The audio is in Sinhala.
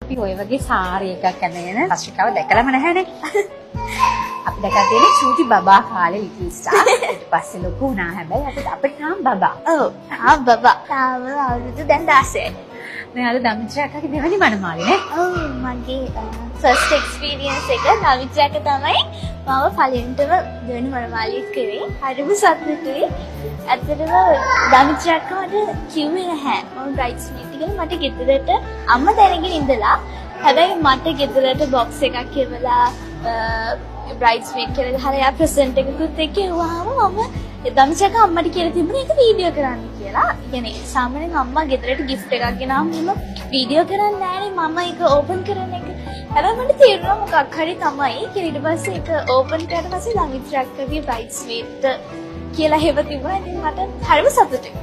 අපි ඔය වගේ සාරි එකක් ඇඳගෙන රශ්මිකාව දැකලාම නැහැනේ. අපි දැකලා තියෙන්නේ චූටි බබා කාලේ ලිටල් ස්ටාර්. ඊට පස්සේ ලොකු වුණා හැබැයි අපිට තාම බබා. ඔව් තාම බබා. තාම අවුරුදු දැන් 16යි. දැන් අද දමිත්‍රාකාගේ දෙවනි මනමාලි නේ. ඔව් මගේ ෆස්ට් එක්ස්පීරියන්ස් එක දමිත්‍රාක තමයි මම පළවෙනිටම දෙවනි මනමාලියෙක් කරේ. හරිම සතුටුයි. ඇත්තටම දමිත්‍රාක මට කිව්වේ නැහැ. මම බ්‍රයිඩ්ස්මේඩ් කියලා මට ගෙදරට අම්මා දැනගෙන ඉඳලා හැබැයි මට ගෙදරට බොක්ස් එකක් එවලා බ්‍රයිඩ්ස්මේඩ් කියලා ගහලා යා ප්‍රසන්ට් එකකුත් එක්ක එවුවාම මම දමිත්‍රාක අම්මට කියලා තිබුණේ ඒක වීඩියෝ කරන්න කියලා. يعني සාමාන්‍යයෙන් අම්මා ගෙදරට ගිෆ්ට් එකක් ගෙනාවම මම වීඩියෝ කරන්නේ නැහැනේ මම ඒක ඕපන් කරන එක. හැබැයි මට තේරුණා මොකක් හරි තමයි. ඊට පස්සේ ඒක ඕපන් කරලා පස්සේ දමිත්‍රාකගේ බ්‍රයිඩ්ස්මේඩ් කියලා හෙව තිබුණා. ඉතින් මට හරිම සතුටුයි.